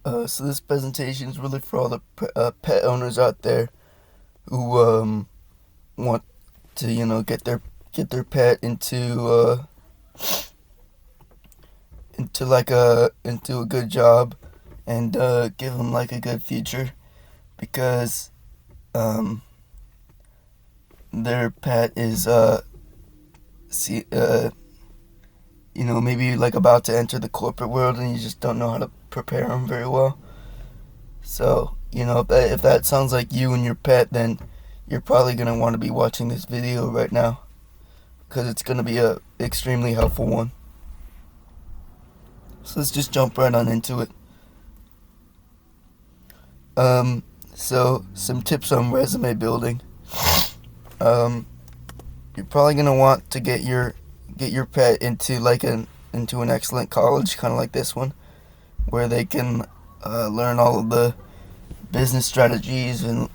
So this presentation is really for all the pet owners out there who want to, get their pet into a good job and give them like a good future because um, their pet is see maybe like about to enter the corporate world and you just don't know how to prepare them very well. So, if that sounds like you and your pet, then you're probably going to want to be watching this video right now because it's going to be a extremely helpful one. So let's just jump right on into it. So some tips on resume building. You're probably going to want to get your pet into an excellent college, kind of like this one, where they can learn all of the business strategies and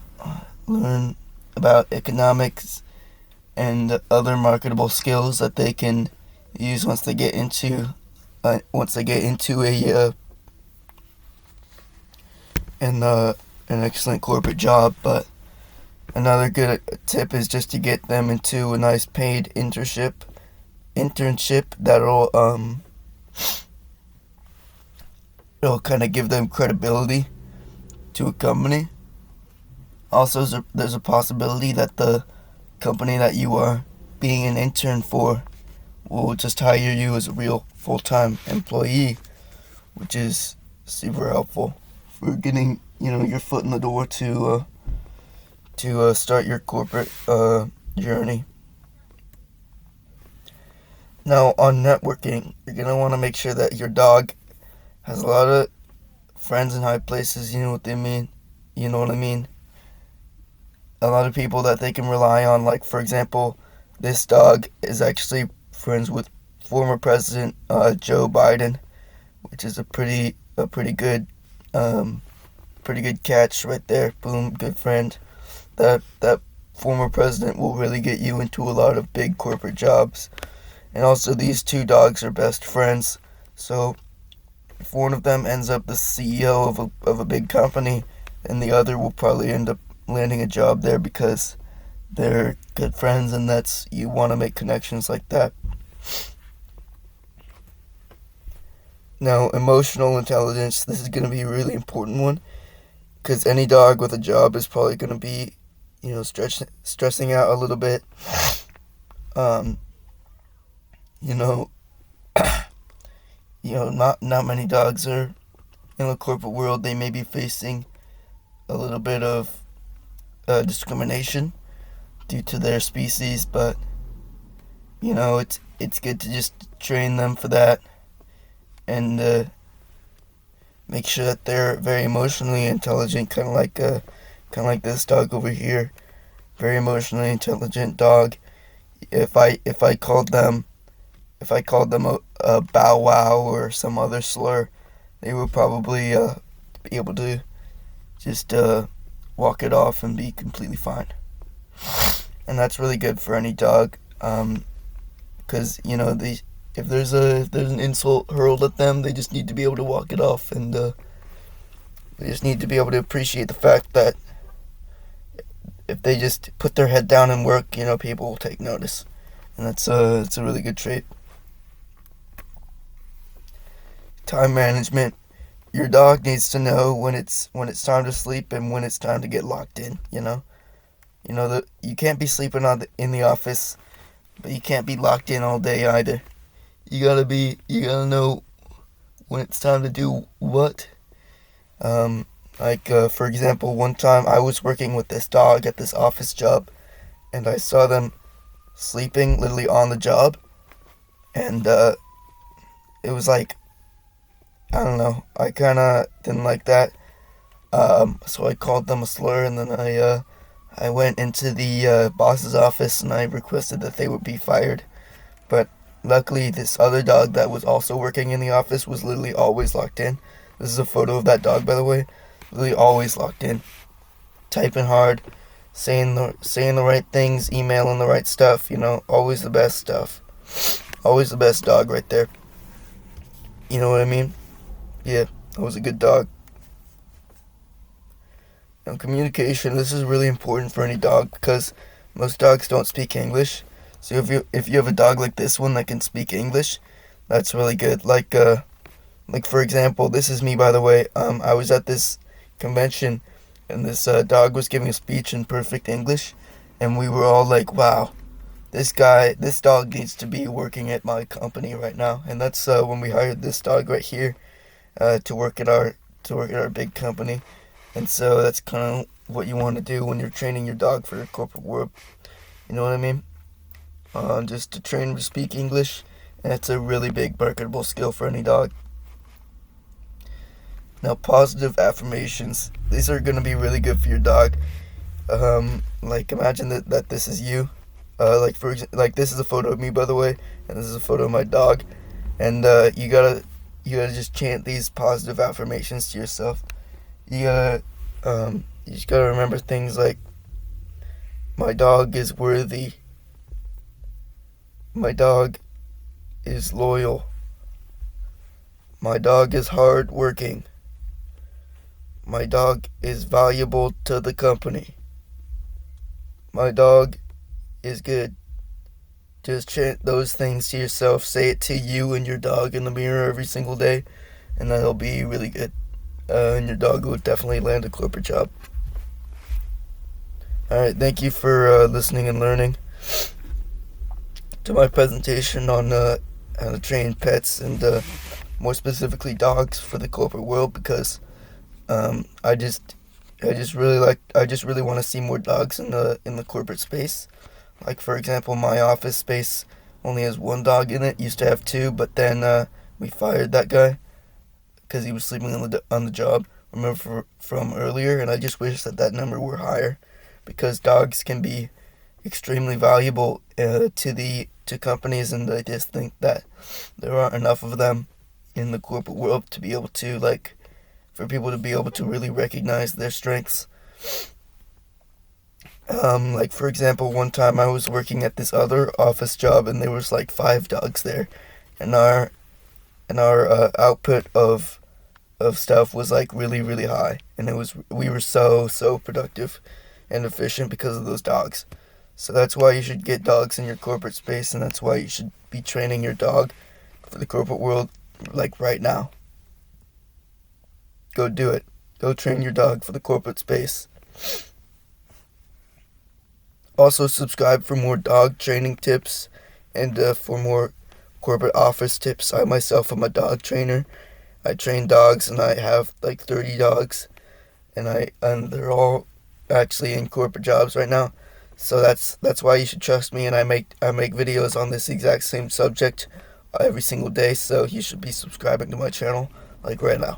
learn about economics and other marketable skills that they can use once they get into an excellent corporate job. But another good tip is just to get them into a nice paid internship that'll it'll kind of give them credibility to a company. Also, there's a possibility that the company that you are being an intern for will just hire you as a real full-time employee, which is super helpful for getting your foot in the door to start your corporate journey. Now, on networking, you're gonna want to make sure that your dog has a lot of friends in high places. You know what they mean? You know what I mean? A lot of people that they can rely on. Like, for example, this dog is actually friends with former President Joe Biden, which is a pretty good catch right there. Boom, good friend. That former president will really get you into a lot of big corporate jobs. And also, these two dogs are best friends. So if one of them ends up the CEO of a big company, then the other will probably end up landing a job there because they're good friends, and you want to make connections like that. Now, emotional intelligence, this is going to be a really important one because any dog with a job is probably going to be, stressing out a little bit. You know, not many dogs are in the corporate world. They may be facing a little bit of discrimination due to their species, but it's good to just train them for that and make sure that they're very emotionally intelligent, kind of like this dog over here, very emotionally intelligent dog. If I called them a bow wow or some other slur, they would probably be able to just walk it off and be completely fine. And that's really good for any dog, because if there's an insult hurled at them, they just need to be able to walk it off, and they just need to be able to appreciate the fact that if they just put their head down and work, people will take notice, and it's a really good trait. Time management. Your dog needs to know when it's time to sleep and when it's time to get locked in. That you can't be sleeping in the office, but you can't be locked in all day either. You gotta know when it's time to do what. For example, one time I was working with this dog at this office job, and I saw them sleeping literally on the job, and it was like, I don't know, I kind of didn't like that. So I called them a slur, and then I went into the boss's office and I requested that they would be fired. But luckily, this other dog that was also working in the office was literally always locked in. This is a photo of that dog, by the way. Literally always locked in, typing hard, saying the right things, emailing the right stuff. Always the best stuff. Always the best dog right there. You know what I mean? Yeah, that was a good dog. Now, communication, this is really important for any dog because most dogs don't speak English. So if you have a dog like this one that can speak English, that's really good. Like for example, this is me, by the way. I was at this convention, and this dog was giving a speech in perfect English, and we were all like, "Wow, this dog needs to be working at my company right now." And that's when we hired this dog right here to work at our big company. And so that's kind of what you want to do when you're training your dog for the corporate world. You know what I mean? Just to train to speak English, and it's a really big marketable skill for any dog. Now, positive affirmations. These are going to be really good for your dog. Like imagine that this is you. Like this is a photo of me, by the way, and this is a photo of my dog. And you gotta just chant these positive affirmations to yourself. You just gotta remember things like, my dog is worthy. My dog is loyal. My dog is hard working. My dog is valuable to the company. My dog is good. Just chant those things to yourself. Say it to you and your dog in the mirror every single day, and that'll be really good. And your dog will definitely land a corporate job. Alright, thank you for listening and learning to my presentation on how to train pets and more specifically dogs for the corporate world, because I just really want to see more dogs in the corporate space. Like for example, my office space only has one dog in it. Used to have two, but then we fired that guy because he was sleeping on the job. Remember from earlier, and I just wish that number were higher, because dogs can be extremely valuable to companies, and I just think that there aren't enough of them in the corporate world to be able to for people to be able to really recognize their strengths. Like for example, one time I was working at this other office job, and there was like 5 dogs there, and our output of stuff was like really, really high, and we were so productive and efficient because of those dogs. So that's why you should get dogs in your corporate space, and that's why you should be training your dog for the corporate world like right now. Go do it. Go train your dog for the corporate space. Also, subscribe for more dog training tips and for more corporate office tips. I myself am a dog trainer. I train dogs, and I have like 30 dogs, and they're all actually in corporate jobs right now. So that's why you should trust me, and I make videos on this exact same subject every single day. So you should be subscribing to my channel like right now.